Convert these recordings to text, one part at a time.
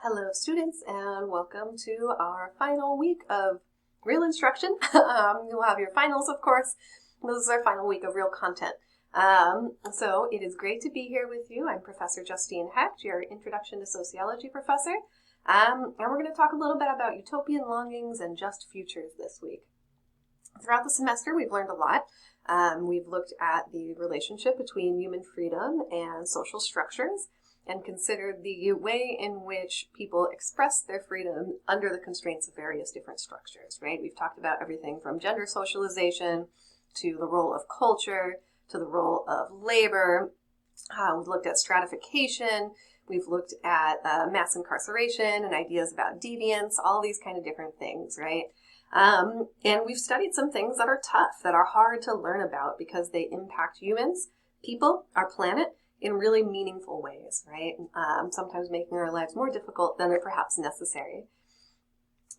Hello students, and welcome to our final week of real instruction. You'll have your finals, of course. This is our final week of real content. So it is great to be here with you. I'm Professor Justine Hecht, your Introduction to Sociology professor. And we're going to talk a little bit about utopian longings and just futures this week. Throughout the semester, we've learned a lot. We've looked at the relationship between human freedom and social structures, and considered the way in which people express their freedom under the constraints of various different structures, right? We've talked about everything from gender socialization to the role of culture to the role of labor. We've looked at stratification. We've looked at mass incarceration and ideas about deviance, all these kind of different things, right? And we've studied some things that are tough, that are hard to learn about because they impact humans, people, our planet, in really meaningful ways, right? Sometimes making our lives more difficult than are perhaps necessary.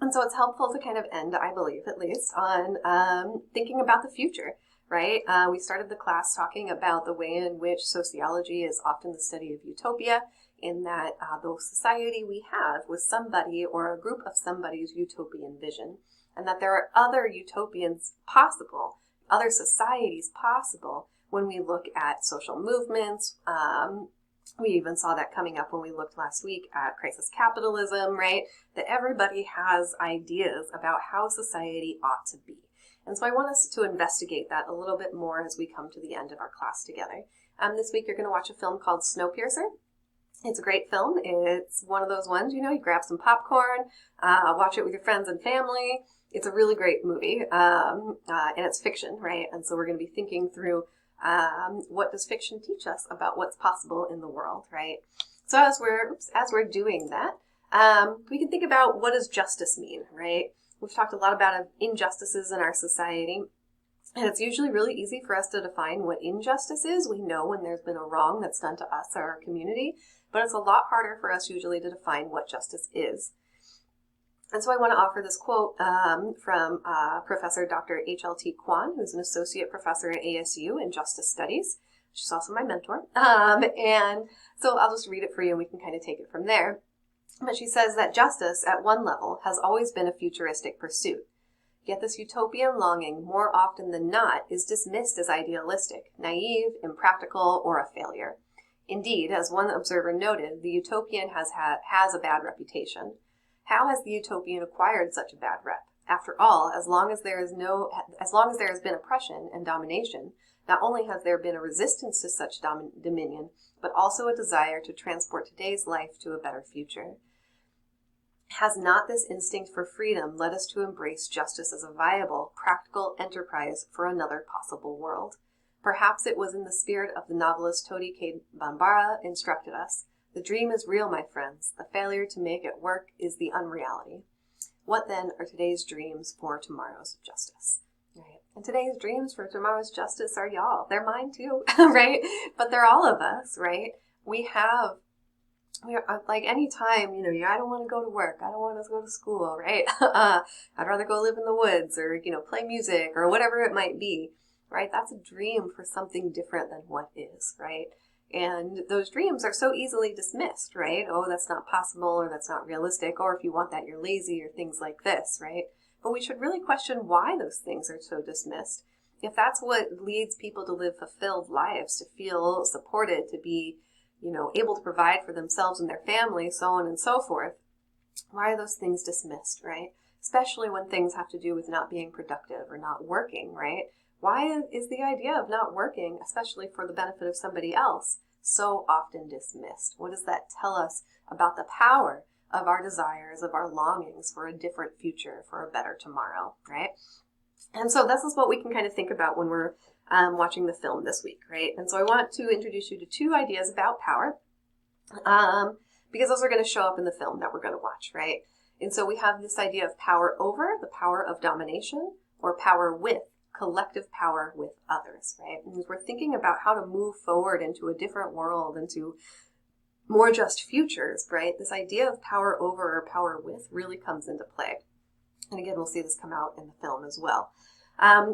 And so it's helpful to kind of end, I believe at least, on thinking about the future, right? We started the class talking about the way in which sociology is often the study of utopia, in that the society we have was somebody or a group of somebody's utopian vision, and that there are other utopians possible, other societies possible, when we look at social movements. We even saw that coming up when we looked last week at crisis capitalism, right? That everybody has ideas about how society ought to be. And so I want us to investigate that a little bit more as we come to the end of our class together. This week you're going to watch a film called Snowpiercer. It's a great film. It's one of those ones, you grab some popcorn, watch it with your friends and family. It's a really great movie, and it's fiction, right? And so we're going to be thinking through what does fiction teach us about what's possible in the world, right? So as we're doing that, we can think about, what does justice mean, right? We've talked a lot about injustices in our society, and it's usually really easy for us to define what injustice is. We know when there's been a wrong that's done to us or our community, but it's a lot harder for us usually to define what justice is. And so I want to offer this quote from Professor Dr. H.L.T. Kwan, who's an associate professor at ASU in Justice Studies. She's also my mentor. And so I'll just read it for you and we can kind of take it from there. But she says that justice, at one level, has always been a futuristic pursuit. Yet this utopian longing, more often than not, is dismissed as idealistic, naive, impractical, or a failure. Indeed, as one observer noted, the utopian has a bad reputation. How has the utopian acquired such a bad rep? After all, as long as there has been oppression and domination, not only has there been a resistance to such dominion, but also a desire to transport today's life to a better future. Has not this instinct for freedom led us to embrace justice as a viable, practical enterprise for another possible world? Perhaps it was in the spirit of the novelist Todi K. Bambara instructed us. The dream is real, my friends. The failure to make it work is the unreality. What then are today's dreams for tomorrow's justice? Right? And today's dreams for tomorrow's justice are y'all. They're mine too, right? But they're all of us, right? We are like any time, I don't want to go to work. I don't want to go to school, right? I'd rather go live in the woods or, play music or whatever it might be, right? That's a dream for something different than what is, right? And those dreams are so easily dismissed, right? Oh, that's not possible, or that's not realistic, or if you want that, you're lazy, or things like this, right? But we should really question why those things are so dismissed. If that's what leads people to live fulfilled lives, to feel supported, to be, able to provide for themselves and their families, so on and so forth, why are those things dismissed, right? Especially when things have to do with not being productive or not working, right? Why is the idea of not working, especially for the benefit of somebody else, so often dismissed? What does that tell us about the power of our desires, of our longings for a different future, for a better tomorrow, right? And so this is what we can kind of think about when we're watching the film this week, right? And so I want to introduce you to two ideas about power, because those are going to show up in the film that we're going to watch, right? And so we have this idea of power over, the power of domination, or power with, collective power with others, right? And we're thinking about how to move forward into a different world, into more just futures, right? This idea of power over or power with really comes into play. And again, we'll see this come out in the film as well.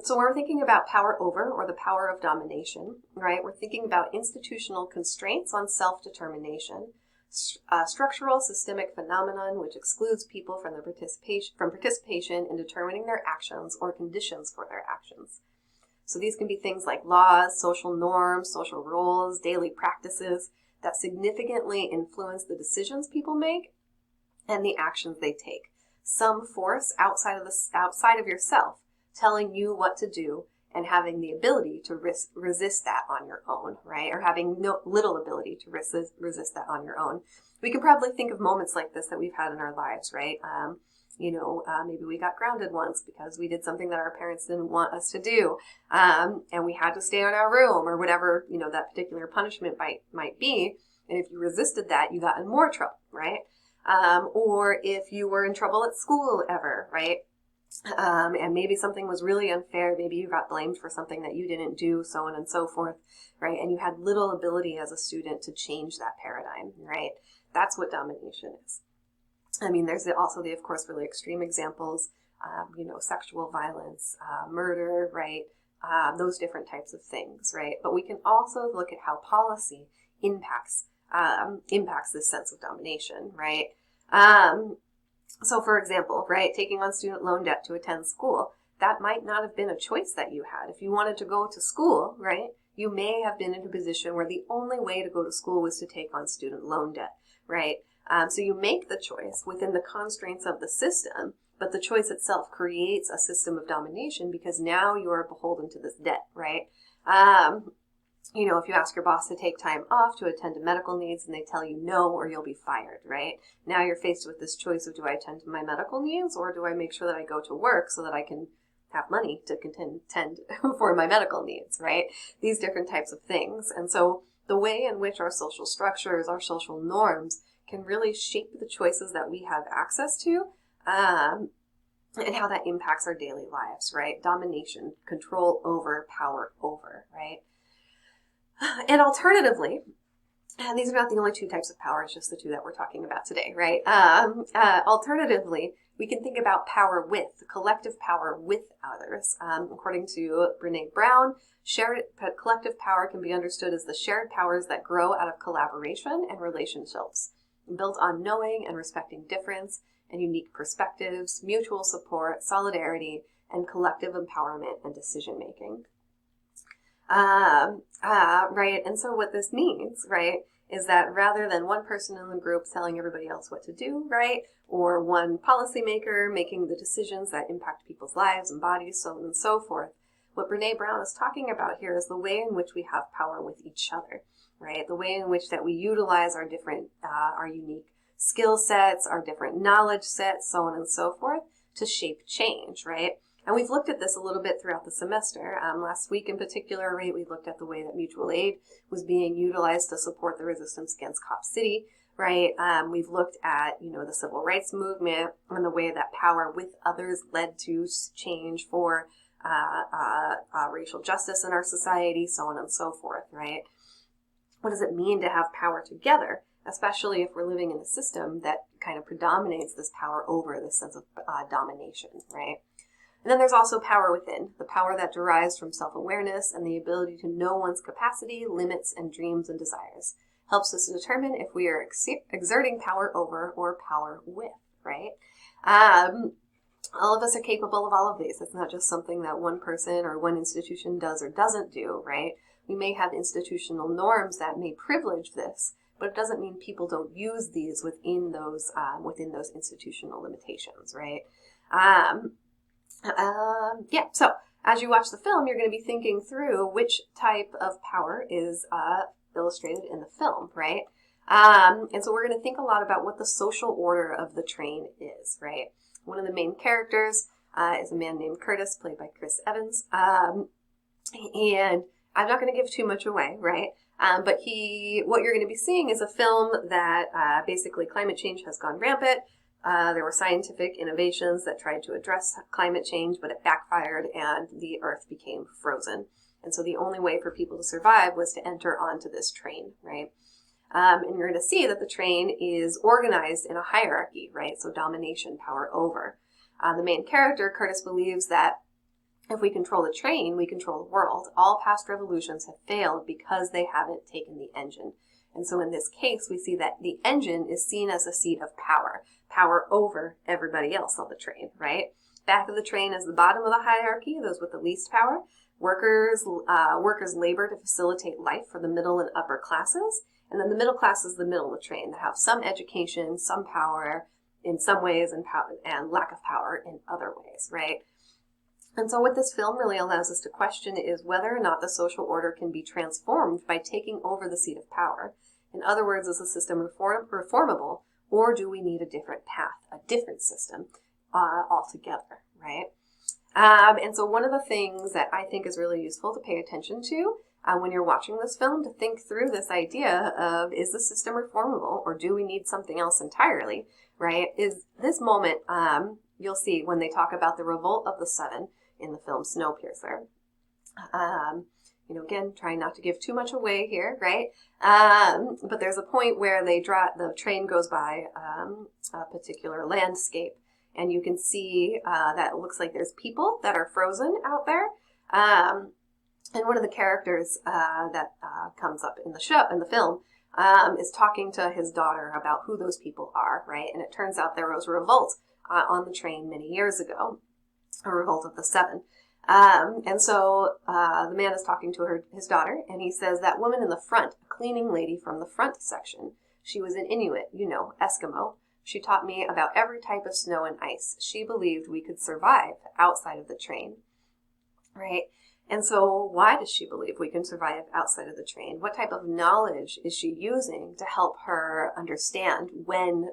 So when we're thinking about power over, or the power of domination, right, we're thinking about institutional constraints on self-determination. structural systemic phenomenon which excludes people from participation in determining their actions or conditions for their actions. So these can be things like laws, social norms, social roles, daily practices that significantly influence the decisions people make and the actions they take. Some force outside of yourself telling you what to do and having the ability to resist that on your own, right? Or having little ability to resist that on your own. We can probably think of moments like this that we've had in our lives, right? Maybe we got grounded once because we did something that our parents didn't want us to do, and we had to stay in our room or whatever, that particular punishment might be. And if you resisted that, you got in more trouble, right? Or if you were in trouble at school ever, right? And maybe something was really unfair. Maybe you got blamed for something that you didn't do, so on and so forth, right? And you had little ability as a student to change that paradigm, right? That's what domination is. I mean, there's also of course, really extreme examples, sexual violence, murder, right? Those different types of things, right? But we can also look at how policy impacts this sense of domination, right? So for example, right, taking on student loan debt to attend school, that might not have been a choice that you had. If you wanted to go to school, right, you may have been in a position where the only way to go to school was to take on student loan debt, right? So you make the choice within the constraints of the system, but the choice itself creates a system of domination because now you are beholden to this debt, right? If you ask your boss to take time off to attend to medical needs and they tell you no or you'll be fired, right? Now you're faced with this choice of, do I attend to my medical needs or do I make sure that I go to work so that I can have money to tend for my medical needs, right? These different types of things. And so the way in which our social structures, our social norms can really shape the choices that we have access to, and how that impacts our daily lives, right? Domination, control over, power over, right? And alternatively, and these are not the only two types of power, it's just the two that we're talking about today, right? Alternatively, we can think about power with, collective power with others. According to Brene Brown, collective power can be understood as the shared powers that grow out of collaboration and relationships, built on knowing and respecting difference and unique perspectives, mutual support, solidarity, and collective empowerment and decision-making. Right, and so what this means, right, is that rather than one person in the group telling everybody else what to do, right, or one policymaker making the decisions that impact people's lives and bodies, so on and so forth, what Brene Brown is talking about here is the way in which we have power with each other, right, the way in which that we utilize our different, our unique skill sets, our different knowledge sets, so on and so forth, to shape change, right? And we've looked at this a little bit throughout the semester. Last week in particular, right, we looked at the way that mutual aid was being utilized to support the resistance against Cop City, right? We've looked at, the civil rights movement and the way that power with others led to change for racial justice in our society, so on and so forth, right? What does it mean to have power together, especially if we're living in a system that kind of predominates this power over this sense of domination, right? And then there's also power within, the power that derives from self-awareness and the ability to know one's capacity, limits, and dreams and desires. Helps us to determine if we are exerting power over or power with, right? All of us are capable of all of these. It's not just something that one person or one institution does or doesn't do, right? We may have institutional norms that may privilege this, but it doesn't mean people don't use these within those institutional limitations, right? So as you watch the film, you're going to be thinking through which type of power is illustrated in the film, right? And so we're going to think a lot about what the social order of the train is, right? One of the main characters is a man named Curtis, played by Chris Evans. And I'm not going to give too much away, right? But what you're going to be seeing is a film that basically climate change has gone rampant. There were scientific innovations that tried to address climate change, but it backfired and the earth became frozen. And so the only way for people to survive was to enter onto this train, right? And you're going to see that the train is organized in a hierarchy, right? So domination, power over. The main character, Curtis, believes that if we control the train, we control the world. All past revolutions have failed because they haven't taken the engine. And so in this case, we see that the engine is seen as a seat of power, power over everybody else on the train, right? Back of the train is the bottom of the hierarchy, those with the least power. Workers labor to facilitate life for the middle and upper classes. And then the middle class is the middle of the train that have some education, some power in some ways, and lack of power in other ways, right? And so what this film really allows us to question is whether or not the social order can be transformed by taking over the seat of power. In other words, is the system reformable, or do we need a different path, a different system altogether, right? And so one of the things that I think is really useful to pay attention to when you're watching this film, to think through this idea of, is the system reformable, or do we need something else entirely, right? Is this moment, you'll see when they talk about the revolt of the seven in the film Snowpiercer. Again, trying not to give too much away here, right? But there's a point where the train goes by a particular landscape, and you can see that it looks like there's people that are frozen out there. And one of the characters that comes up in the film, is talking to his daughter about who those people are, right? And it turns out there was a revolt on the train many years ago, a revolt of the seven. And so the man is talking to his daughter, and he says, that woman in the front, a cleaning lady from the front section, she was an Inuit, Eskimo. She taught me about every type of snow and ice. She believed we could survive outside of the train, right? And so why does she believe we can survive outside of the train? What type of knowledge is she using to help her understand when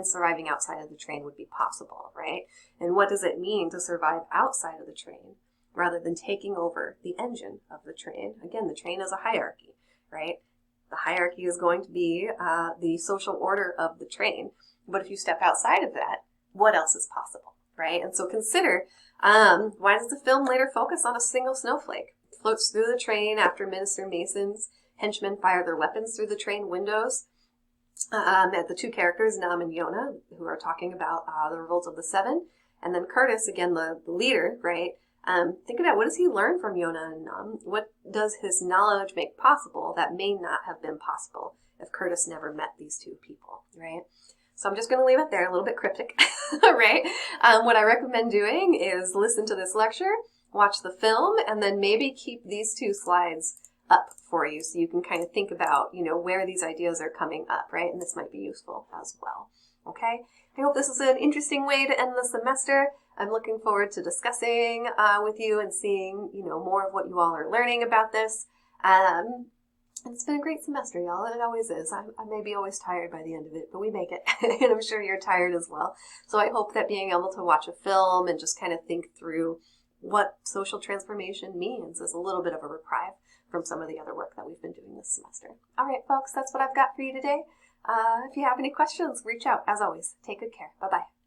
surviving outside of the train would be possible, right? And what does it mean to survive outside of the train rather than taking over the engine of the train? Again, the train is a hierarchy, right? The hierarchy is going to be the social order of the train. But if you step outside of that, what else is possible, right? And so consider, why does the film later focus on a single snowflake? It floats through the train after Minister Mason's henchmen fire their weapons through the train windows. At the two characters, Nam and Yona, who are talking about the revolt of the seven. And then Curtis, again, the leader, right? Think about, what does he learn from Yona and Nam? What does his knowledge make possible that may not have been possible if Curtis never met these two people, right? So I'm just going to leave it there, a little bit cryptic, right? What I recommend doing is listen to this lecture, watch the film, and then maybe keep these two slides up for you so you can kind of think about, where these ideas are coming up, right? And this might be useful as well, okay? I hope this is an interesting way to end the semester. I'm looking forward to discussing with you and seeing, more of what you all are learning about this. It's been a great semester, y'all. It always is. I may be always tired by the end of it, but we make it. And I'm sure you're tired as well. So I hope that being able to watch a film and just kind of think through what social transformation means is a little bit of a reprieve from some of the other work that we've been doing this semester. All right, folks, that's what I've got for you today. If you have any questions, reach out. As always, take good care. Bye-bye.